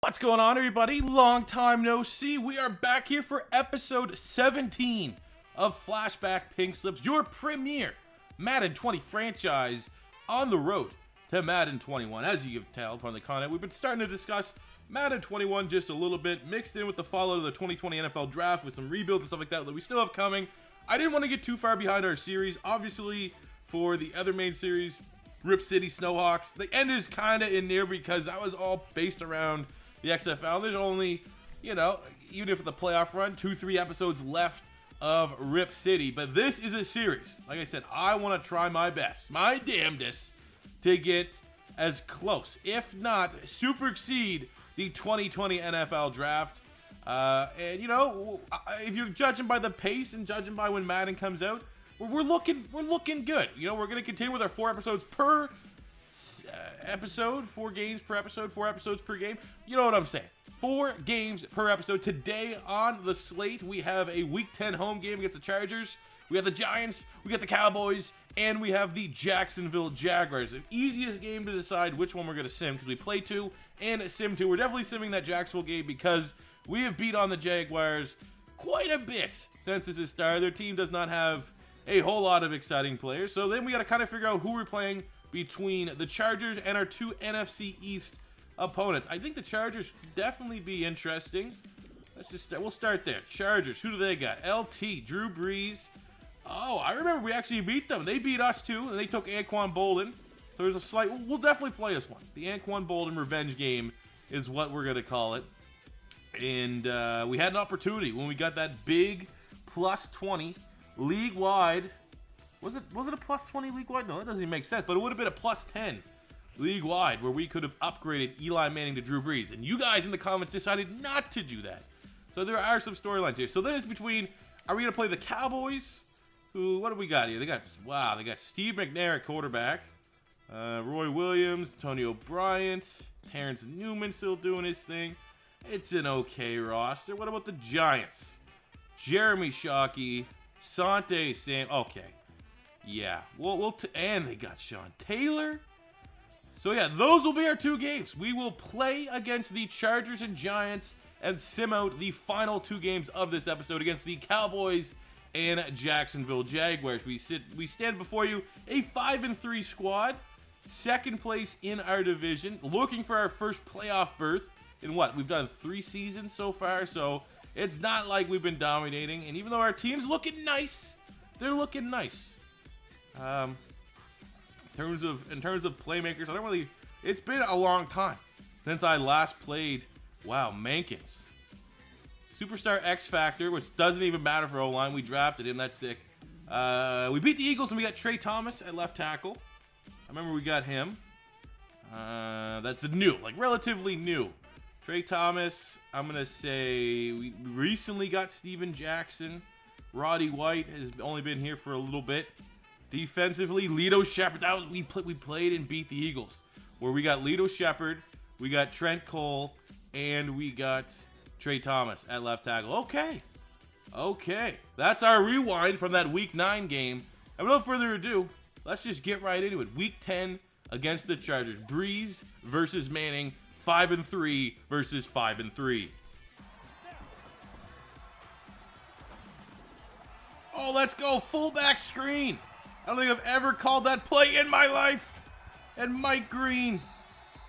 What's going on, everybody? Long time no see. We are back here for episode 17 of Flashback Pink Slips, your premier Madden 20 franchise on the road to Madden 21. As you can tell from the content, we've been starting to discuss Madden 21 just a little bit, mixed in with the follow to the 2020 NFL Draft with some rebuilds and stuff like that that we still have coming. I didn't want to get too far behind our series. Obviously, for the other main series, Rip City Snowhawks, the end is kind of in there because that was all based around the XFL. There's only, even if the playoff run, 2-3 episodes left of Rip City. But this is a series. Like I said, I want to try my best, my damnedest, to get as close, if not super exceed, the 2020 NFL Draft. If you're judging by the pace and judging by when Madden comes out, we're looking good. We're going to continue with our 4 episodes per episode, 4 games per episode, 4 episodes per game. You know what I'm saying? 4 games per episode. Today on the slate, we have a Week 10 home game against the Chargers. We have the Giants, we got the Cowboys, and we have the Jacksonville Jaguars. The easiest game to decide which one we're going to sim, because we play 2 and sim 2. We're definitely simming that Jacksonville game because we have beat on the Jaguars quite a bit since this has started. Their team does not have a whole lot of exciting players. So then we got to kind of figure out who we're playing between the Chargers and our 2 NFC East opponents. I think the Chargers should definitely be interesting. We'll start there. Chargers, who do they got? LT, Drew Brees. Oh, I remember we actually beat them. They beat us too, and they took Anquan Bolden. So there's a slight, we'll definitely play this one. The Anquan Bolden revenge game is what we're going to call it. And we had an opportunity when we got that big plus 20 league-wide. Was it a plus 20 league-wide? No, that doesn't even make sense. But it would have been a plus 10 league-wide where we could have upgraded Eli Manning to Drew Brees. And you guys in the comments decided not to do that. So there are some storylines here. So then it's between, are we going to play the Cowboys? What do we got here? They got Steve McNair at quarterback. Roy Williams, Antonio Bryant, Terrence Newman still doing his thing. It's an okay roster. What about the Giants? Jeremy Shockey, Sante Sam. Okay. Yeah, and they got Sean Taylor. So yeah, those will be our 2 games. We will play against the Chargers and Giants and sim out the final 2 games of this episode against the Cowboys and Jacksonville Jaguars. We stand before you a 5-3 squad, 2nd place in our division, looking for our first playoff berth in what? We've done 3 seasons so far, so it's not like we've been dominating. And even though our team's looking nice, they're looking nice. In terms of playmakers, it's been a long time since I last played, Mankins. Superstar X Factor, which doesn't even matter for O-line. We drafted him, that's sick. We beat the Eagles and we got Trey Thomas at left tackle. I remember we got him. That's relatively new. Trey Thomas, I'm going to say we recently got Steven Jackson. Roddy White has only been here for a little bit. Defensively, Lito Shepard. We played and beat the Eagles, where we got Lito Shepard, we got Trent Cole, and we got Trey Thomas at left tackle. Okay. That's our rewind from that Week 9 game. And without further ado, let's just get right into it. Week 10 against the Chargers. Brees versus Manning. 5-3 versus 5-3. Oh, let's go. Fullback screen. I don't think I've ever called that play in my life. And Mike Green,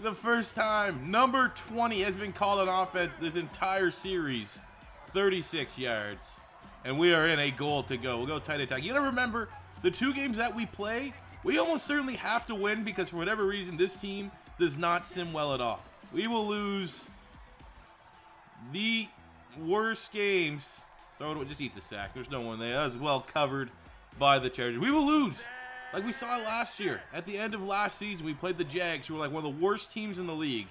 the first time. Number 20 has been called on offense this entire series. 36 yards. And we are in a goal to go. We'll go tight attack. You gotta remember, the 2 games that we play, we almost certainly have to win because for whatever reason, this team does not sim well at all. We will lose the worst games. Just eat the sack. There's no one there. That was well covered by the Chargers. We will lose like we saw last year. At the end of last season, we played the Jags, who were like one of the worst teams in the league.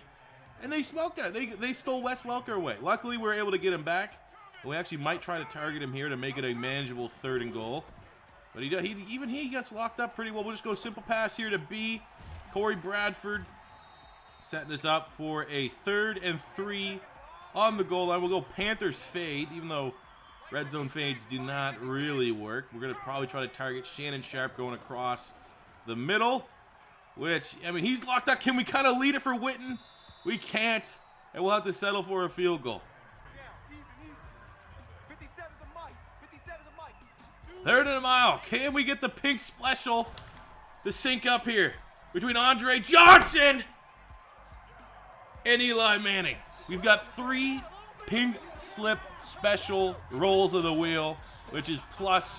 And they smoked that. They stole Wes Welker away. Luckily, we were able to get him back. We actually might try to target him here to make it a manageable 3rd and goal. But he gets locked up pretty well. We'll just go simple pass here to B. Corey Bradford. Setting us up for a 3rd and 3 on the goal line. We'll go Panthers fade, even though red zone fades do not really work. We're going to probably try to target Shannon Sharp going across the middle, which, he's locked up. Can we kind of lead it for Witten? We can't. and we'll have to settle for a field goal. 3rd and a mile. Can we get the pink special to sync up here between Andre Johnson and Eli Manning? We've got 3 pink slip special rolls of the wheel, which is plus,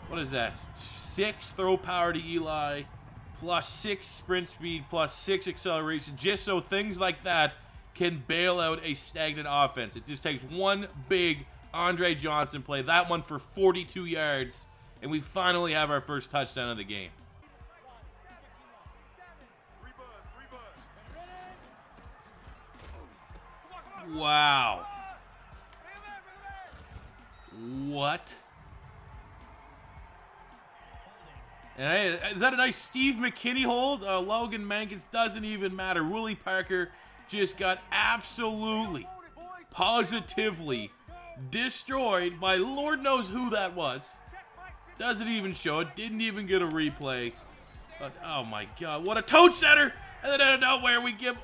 what is that? 6 throw power to Eli, plus 6 sprint speed, plus 6 acceleration, just so things like that can bail out a stagnant offense. It just takes one big Andre Johnson play, that one for 42 yards, and we finally have our first touchdown of the game. Wow. What? And hey, is that a nice Steve McKinney hold? Logan Mankins, doesn't even matter. Willie Parker just got absolutely, positively destroyed by Lord knows who that was. Doesn't even show it. Didn't even get a replay. But oh my God, what a toad setter! And then out of nowhere we give.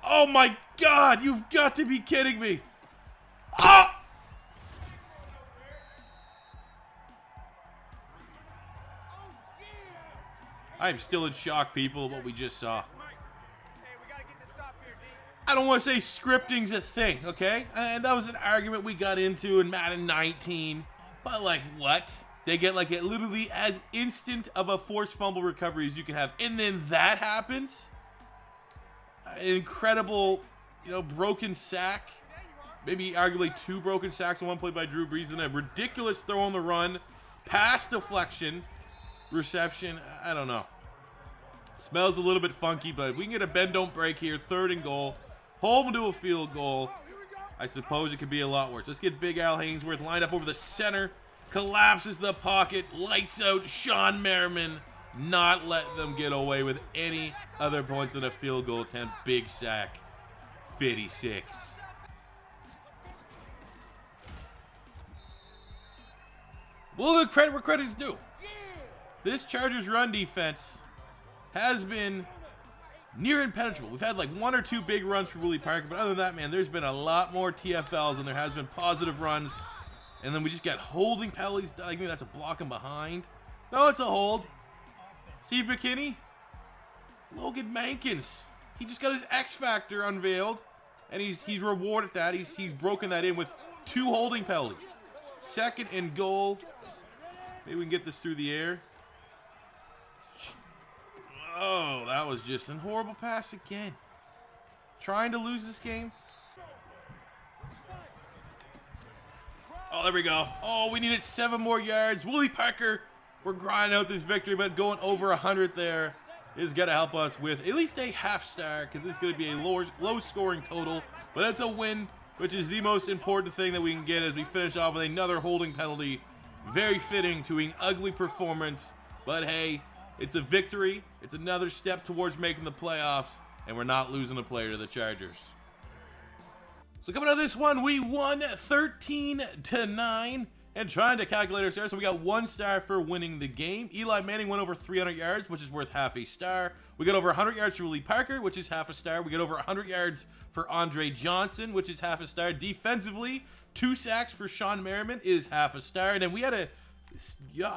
Oh my God, you've got to be kidding me! Ah! I'm still in shock, people, of what we just saw. I don't want to say scripting's a thing, okay? And that was an argument we got into in Madden 19. But like, what? They get like literally as instant of a forced fumble recovery as you can have. And then that happens? An incredible, broken sack. Maybe arguably 2 broken sacks in one play by Drew Brees. And a ridiculous throw on the run. Pass deflection. Reception. I don't know. Smells a little bit funky, but if we can get a bend don't break here, 3rd and goal, home to a field goal, I suppose it could be a lot worse. Let's get Big Al Hainsworth lined up over the center, collapses the pocket, lights out Sean Merriman, not letting them get away with any other points than a field goal attempt. Big sack, 56. We'll give credit where credit's due. This Chargers run defense has been near impenetrable. We've had like 1 or 2 big runs for Willie Parker, but other than that, man, there's been a lot more TFLs than there has been positive runs. And then we just got holding penalties. I think that's a block and behind. No, it's a hold. Steve McKinney, Logan Mankins. He just got his X Factor unveiled, and he's rewarded that. He's broken that in with 2 holding penalties. 2nd and goal. Maybe we can get this through the air. Oh, that was just a horrible pass again. Trying to lose this game. Oh, there we go. Oh, we needed 7 more yards. Willie Parker, we're grinding out this victory, but going over 100 there is going to help us with at least a half star, because this is going to be a low scoring total. But it's a win, which is the most important thing that we can get as we finish off with another holding penalty. Very fitting to an ugly performance. But hey, it's a victory. It's another step towards making the playoffs, and we're not losing a player to the Chargers. So coming out of this one, we won 13-9, and trying to calculate our stars. So we got 1 star for winning the game. Eli Manning went over 300 yards, which is worth half a star. We got over 100 yards for Willie Parker, which is half a star. We got over 100 yards for Andre Johnson, which is half a star. Defensively, 2 sacks for Sean Merriman is half a star. And then we had I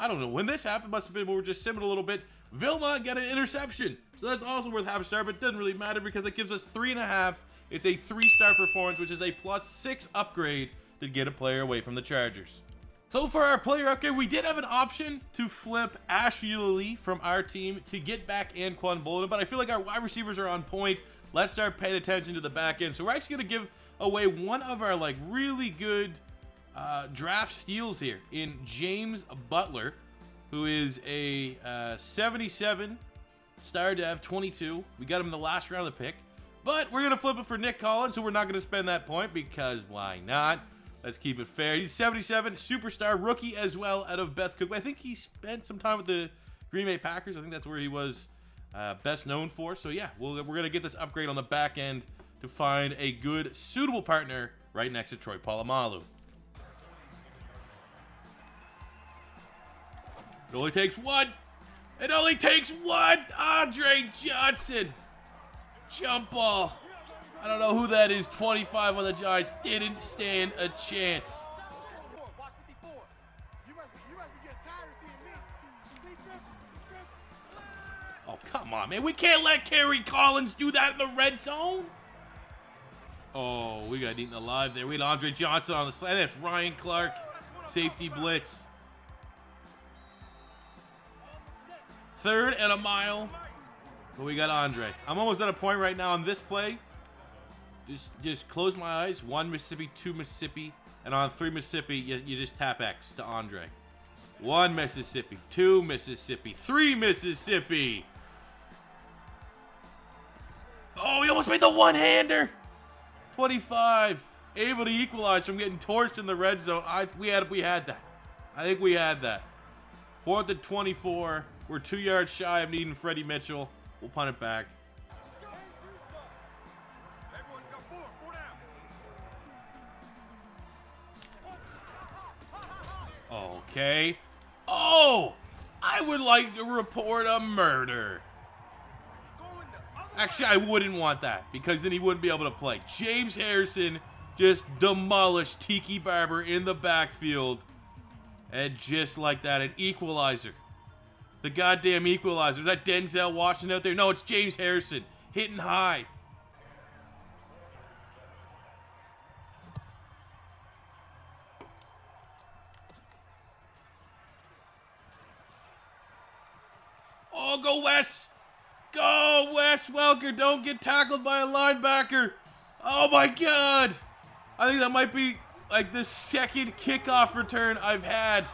don't know when this happened. Must have been when we were just simming a little bit. Vilma got an interception, so that's also worth half a star, but it doesn't really matter because it gives us 3.5. It's a 3-star performance, which is a +6 upgrade to get a player away from the Chargers. So for our player upgrade, we did have an option to flip Ashley Lee from our team to get back Anquan Bolden, but I feel like our wide receivers are on point. Let's start paying attention to the back end. So we're actually going to give away one of our really good draft steals here in James Butler, who is a 77 star dev 22. We got him in the last round of the pick, but we're gonna flip it for Nick Collins, so we're not gonna spend that point because why not? Let's keep it fair. He's 77 superstar rookie as well out of Beth Cook. I think he spent some time with the Green Bay Packers. I think that's where he was best known for. So yeah, we're gonna get this upgrade on the back end to find a good suitable partner right next to Troy Polamalu. It only takes one. It only takes one. Andre Johnson. Jump ball. I don't know who that is. 25 on the Giants. Didn't stand a chance. Oh, come on, man. We can't let Kerry Collins do that in the red zone. Oh, we got eaten alive there. We had Andre Johnson on the side. That's Ryan Clark. Safety blitz. 3rd and a mile. But we got Andre. I'm almost at a point right now on this play. Just close my eyes. 1 Mississippi, 2 Mississippi. And on 3 Mississippi, you just tap X to Andre. 1 Mississippi, 2 Mississippi, 3 Mississippi. Oh, he almost made the one-hander. 25. Able to equalize from getting torched in the red zone. We had that. I think we had that. 4th and 24. We're 2 yards shy of needing Freddie Mitchell. We'll punt it back. Okay. Oh! I would like to report a murder. Actually, I wouldn't want that because then he wouldn't be able to play. James Harrison just demolished Tiki Barber in the backfield. And just like that, an equalizer. The goddamn equalizer. Is that Denzel Washington out there? No, it's James Harrison. Hitting high. Oh, go Wes! Go Wes Welker! Don't get tackled by a linebacker! Oh my god! I think that might be like the 2nd kickoff return I've had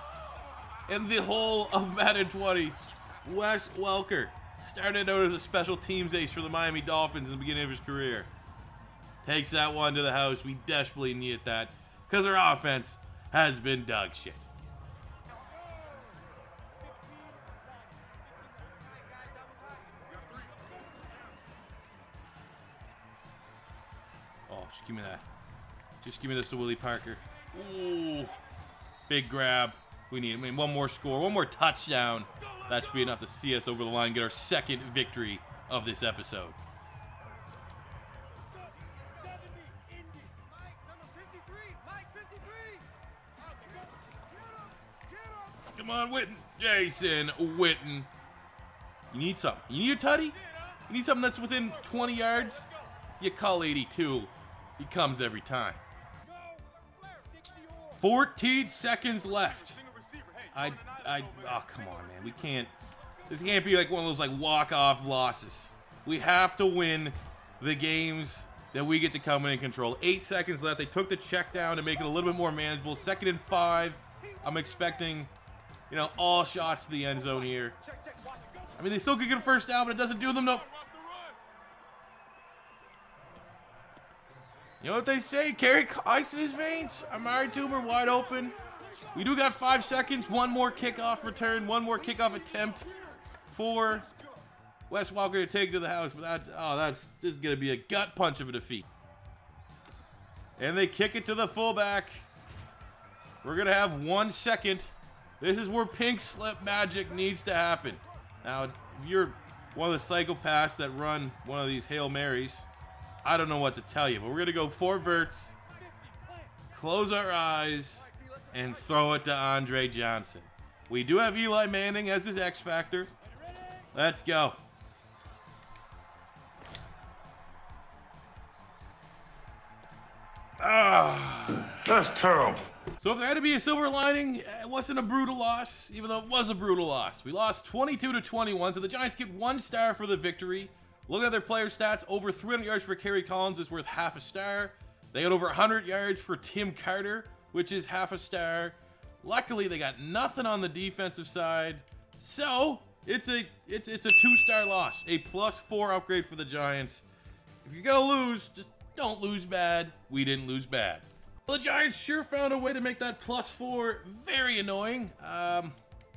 in the whole of Madden 20. Wes Welker started out as a special teams ace for the Miami Dolphins in the beginning of his career. Takes that one to the house. We desperately need that because our offense has been dog shit. Oh, just give me that. Just give me this to Willie Parker. Ooh. Big grab. We need, one more score, one more touchdown. That should be enough to see us over the line and get our 2nd victory of this episode. Come on, Witten. Jason Witten. You need something. You need a tutty? You need something that's within 20 yards? You call 82. He comes every time. 14 seconds left. Oh, come on, man. We can't. This can't be like one of those like walk-off losses. We have to win the games that we get to come in and control. 8 seconds left. They took the check down to make it a little bit more manageable. 2nd and 5. I'm expecting, all shots to the end zone here. I mean, they still could get a first down, but it doesn't do them no. You know what they say? Carry ice in his veins. Amari Toomer wide open. We do got 5 seconds. One more kickoff return. One more kickoff attempt for Wes Welker to take it to the house. But that's just going to be a gut punch of a defeat. And they kick it to the fullback. We're going to have 1 second. This is where pink slip magic needs to happen. Now, if you're one of the psychopaths that run one of these Hail Marys, I don't know what to tell you, but we're going to go 4 verts, close our eyes, and throw it to Andre Johnson. We do have Eli Manning as his X factor. Let's go. That's terrible. So if there had to be a silver lining, it wasn't a brutal loss, even though it was a brutal loss. We lost 22-21, so the Giants get 1 star for the victory. Looking at their player stats, over 300 yards for Kerry Collins is worth half a star. They got over 100 yards for Tim Carter, which is half a star. Luckily, they got nothing on the defensive side. So, it's a 2-star loss. A +4 upgrade for the Giants. If you're going to lose, just don't lose bad. We didn't lose bad. Well, the Giants sure found a way to make that +4 very annoying.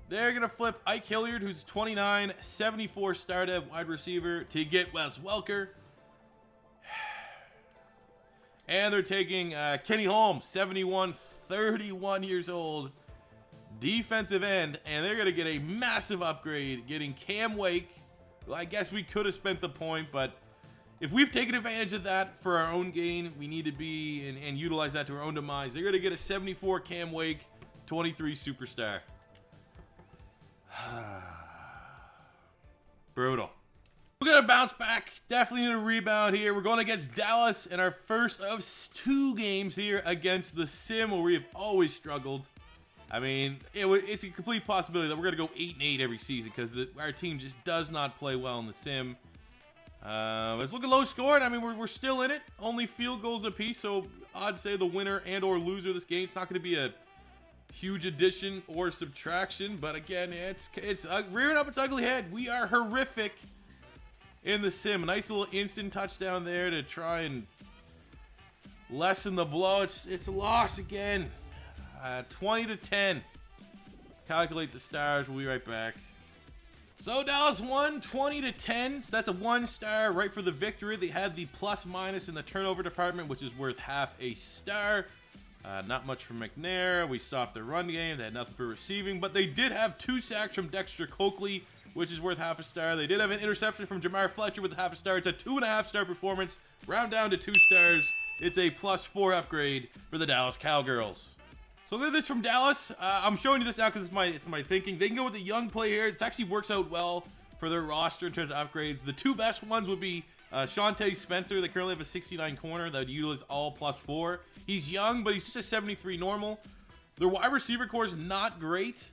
They're going to flip Ike Hilliard, who's 29, 74 star dev wide receiver, to get Wes Welker. And they're taking Kenny Holmes, 71, 31 years old, defensive end. And they're going to get a massive upgrade, getting Cam Wake, who I guess we could have spent the point, but, if we've taken advantage of that for our own gain, we need to be and utilize that to our own demise. They're going to get a 74 Cam Wake, 23 superstar. Brutal. We're going to bounce back. Definitely need a rebound here. We're going against Dallas in our first of 2 games here against the Sim, where we have always struggled. I mean, it's a complete possibility that we're going to go 8-8 every season because our team just does not play well in the Sim. It's looking low scored. I mean, we're still in it. Only field goals apiece, so I'd say the winner and or loser of this game. It's not going to be a huge addition or subtraction, but again, it's rearing up its ugly head. We are horrific in the Sim. A nice little instant touchdown there to try and lessen the blow. It's a loss again. 20-10. Calculate the stars. We'll be right back. So Dallas won 20-10. So that's a 1 star right for the victory. They had the plus minus in the turnover department, which is worth half a star. Not much from McNair. We stopped their run game. They had nothing for receiving, but they did have 2 sacks from Dexter Coakley, which is worth half a star. They did have an interception from Jamar Fletcher with half a star. It's a 2.5 star performance. Round down to 2 stars. It's a +4 upgrade for the Dallas Cowgirls. So look at this from Dallas. I'm showing you this now because it's my thinking. They can go with a young player. It actually works out well for their roster in terms of upgrades. The 2 best ones would be Shante Spencer. They currently have a 69 corner that would utilize all +4. He's young, but he's just a 73 normal. Their wide receiver core is not great.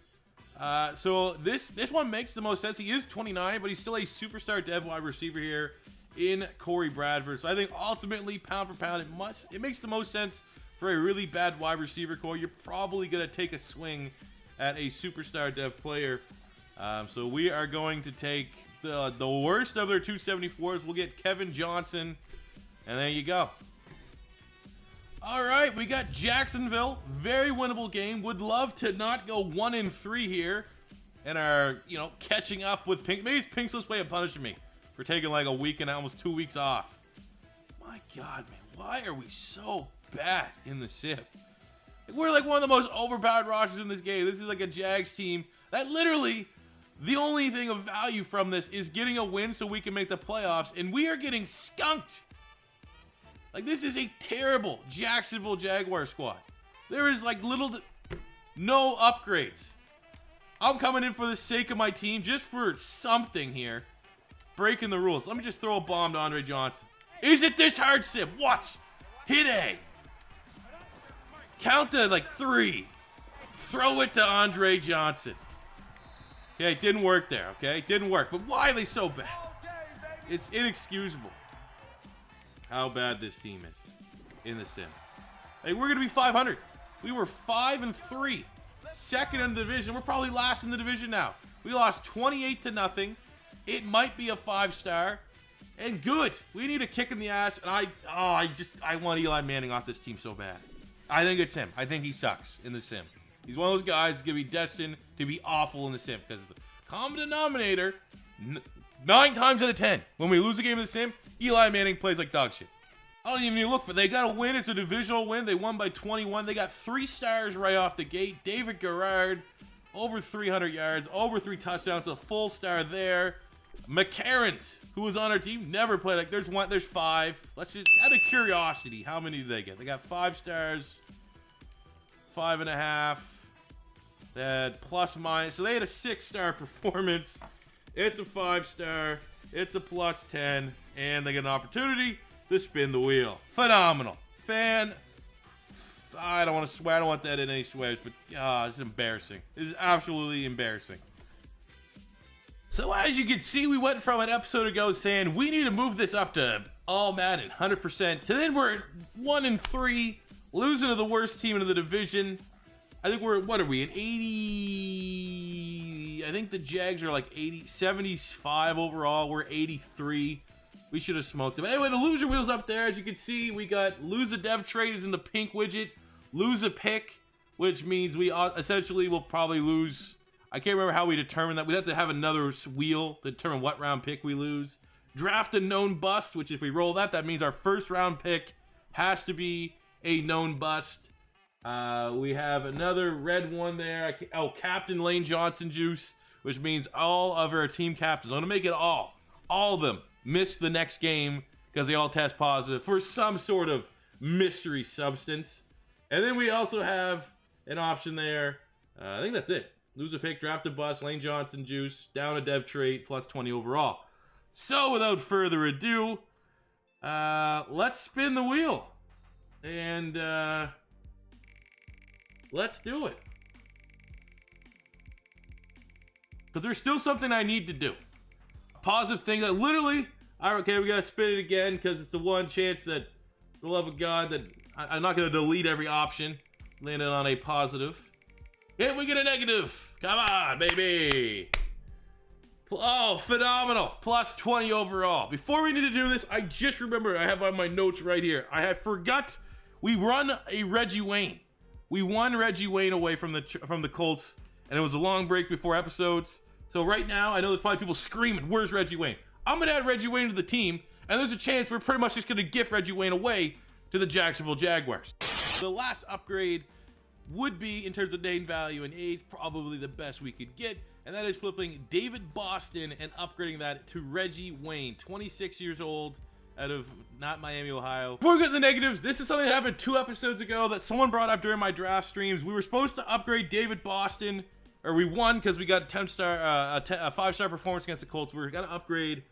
So this one makes the most sense. He is 29, but he's still a superstar dev wide receiver here in Corey Bradford. So I think ultimately, pound for pound, it makes the most sense for a really bad wide receiver core. You're probably going to take a swing at a superstar dev player. So we are going to take the worst of their 274s. We'll get Kevin Johnson, and there you go. All right, we got Jacksonville. Very winnable game. Would love to not go 1-3 here and are, catching up with Pink. Maybe it's Pink Slip's way of punishing me for taking like a week and almost 2 weeks off. My God, man, why are we so bad in the Sim? We're like one of the most overpowered rosters in this game. This is like a Jags team that literally the only thing of value from this is getting a win so we can make the playoffs, and we are getting skunked. Like, this is a terrible Jacksonville Jaguar squad. There is like no upgrades. I'm coming in for the sake of my team, just for something here. Breaking the rules. Let me just throw a bomb to Andre Johnson. Is it this hard, Sim? Watch. Hit A. Count to like 3. Throw it to Andre Johnson. Okay, it didn't work there, okay? It didn't work. But why are they so bad? It's inexcusable how bad this team is in the Sim. Hey, we're going to be 500. We were 5-3. Second in the division. We're probably last in the division now. We lost 28-0. It might be a 5-star. And good. We need a kick in the ass. And I want Eli Manning off this team so bad. I think it's him. I think he sucks in the Sim. He's one of those guys that's going to be destined to be awful in the Sim. Because the common denominator, 9 times out of 10, when we lose a game in the Sim, Eli Manning plays like dog shit. I don't even need to look for it. They got a win. It's a divisional win. They won by 21. They got 3 stars right off the gate. David Garrard, over 300 yards, over 3 touchdowns, a full star there. McCarron's, who was on our team, never played. Like, there's 5. Let's just, out of curiosity, how many did they get? They got 5 stars, 5.5. They had plus minus. So they had a 6-star performance. It's a 5-star. It's a +10. And they get an opportunity to spin the wheel. Phenomenal. I don't want to swear. I don't want that in any swears, but it's embarrassing. It is absolutely embarrassing. So as you can see, we went from an episode ago saying we need to move this up to all Madden, 100%. To then we're 1-3, losing to the worst team in the division. I think what are we, an 80? I think the Jags are like 75 overall. We're 83. We should have smoked them. Anyway, the loser wheel's up there. As you can see, we got lose a dev trade is in the pink widget. Lose a pick, which means we essentially will probably lose. I can't remember how we determine that. We'd have to have another wheel to determine what round pick we lose. Draft a known bust, which if we roll that means our first round pick has to be a known bust. We have another red one there. Captain Lane Johnson juice, which means all of our team captains. I'm going to make it all of them miss the next game because they all test positive for some sort of mystery substance. And then we also have an option there. I think that's it. Lose a pick, draft a bust, Lane Johnson juice, down a dev trait, plus 20 overall. So without further ado, let's spin the wheel. And let's do it. Because there's still something I need to do. A positive thing that literally, okay, we gotta spin it again because it's the one chance that, for the love of God, that I'm not gonna delete every option. Landed on a positive. Can we get a negative? Come on, baby. Oh, phenomenal. Plus 20 overall. Before we need to do this, I just remembered, I have on my notes right here. I had forgot we run a Reggie Wayne. We won Reggie Wayne away from the Colts, and it was a long break before episodes. So right now, I know there's probably people screaming, where's Reggie Wayne? I'm going to add Reggie Wayne to the team, and there's a chance we're pretty much just going to gift Reggie Wayne away to the Jacksonville Jaguars. The last upgrade would be, in terms of name value and age, probably the best we could get, and that is flipping David Boston and upgrading that to Reggie Wayne, 26 years old, out of not Miami, Ohio. Before we get to the negatives, this is something that happened 2 episodes ago that someone brought up during my draft streams. We were supposed to upgrade David Boston, or we won because we got a 5-star performance against the Colts. We were going to upgrade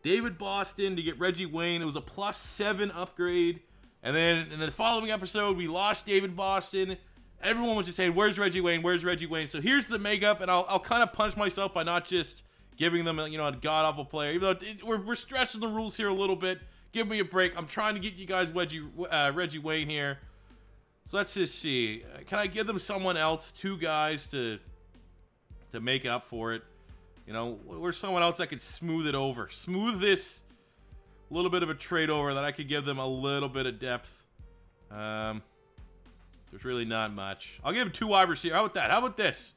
David Boston to get Reggie Wayne. It was a +7 upgrade. And then in the following episode, we lost David Boston. Everyone was just saying, where's Reggie Wayne? Where's Reggie Wayne? So here's the makeup, and I'll kind of punish myself by not just giving them a god-awful player. Even though we're stretching the rules here a little bit. Give me a break. I'm trying to get you guys Reggie Wayne here. So let's just see. Can I give them someone else, 2 guys to make up for it? Or someone else that could smooth it over. Smooth this little bit of a trade over that I could give them a little bit of depth. There's really not much. I'll give him 2 wide receivers. How about that? How about this?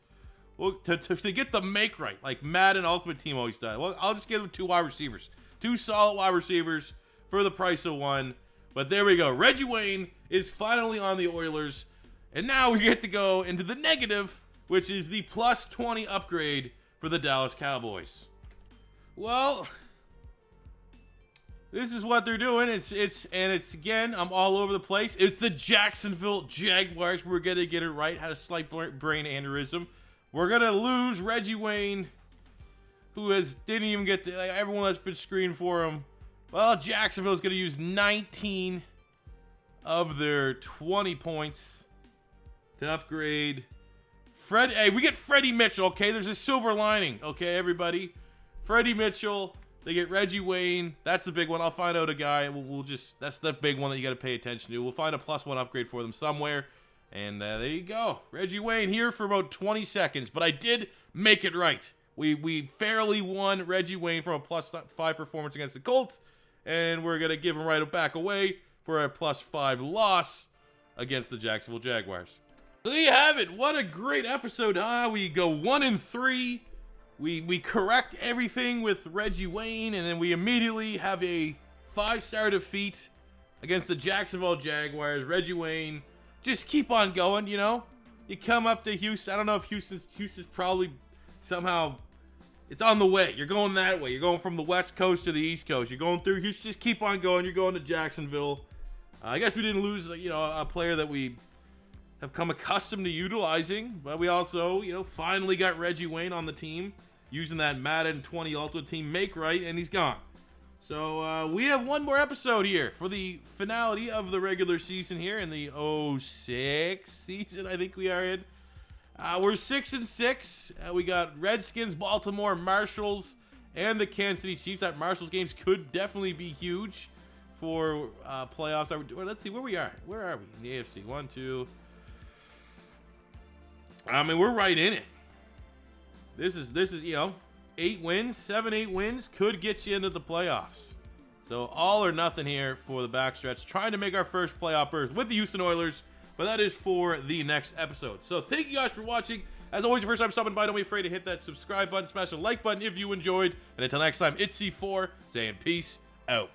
Well, to get the make right, like Madden Ultimate Team always does. Well, I'll just give him 2 wide receivers. 2 solid wide receivers for the price of 1. But there we go. Reggie Wayne is finally on the Oilers. And now we get to go into the negative, which is the +20 upgrade for the Dallas Cowboys. Well, this is what they're doing. It's again, I'm all over the place. It's the Jacksonville Jaguars. We're gonna get it right. Had a slight brain aneurysm. We're gonna lose Reggie Wayne, who didn't even get to everyone that's been screened for him. Well, Jacksonville's gonna use 19 of their 20 points to upgrade Hey, we get Freddie Mitchell. Okay, there's a silver lining. Okay, everybody. Freddie Mitchell. They get Reggie Wayne. That's the big one. I'll find out a guy. That's the big one that you got to pay attention to. We'll find a +1 upgrade for them somewhere. And there you go. Reggie Wayne here for about 20 seconds. But I did make it right. We fairly won Reggie Wayne from a +5 performance against the Colts. And we're going to give him right back away for a +5 loss against the Jacksonville Jaguars. So there you have it. What a great episode, huh? We go 1-3. We correct everything with Reggie Wayne, and then we immediately have a 5-star defeat against the Jacksonville Jaguars. Reggie Wayne, just keep on going, You come up to Houston. I don't know if Houston's probably somehow, it's on the way. You're going that way. You're going from the West Coast to the East Coast. You're going through Houston. Just keep on going. You're going to Jacksonville. I guess we didn't lose, a player that we have come accustomed to utilizing, but we also, finally got Reggie Wayne on the team using that Madden 20 Ultimate Team make right, and he's gone. So we have one more episode here for the finality of the regular season here in the 06 season, I think we are in. We're 6-6. We got Redskins, Baltimore, Marshalls, and the Kansas City Chiefs. That Marshalls games could definitely be huge for playoffs. Let's see where we are. Where are we in the AFC? 1, 2. I mean, we're right in it. This is 8 wins, 7-8 wins could get you into the playoffs. So all or nothing here for the backstretch. Trying to make our first playoff berth with the Houston Oilers, but that is for the next episode. So thank you guys for watching. As always, your first time stopping by, don't be afraid to hit that subscribe button, smash the like button if you enjoyed. And until next time, it's C4 saying peace out.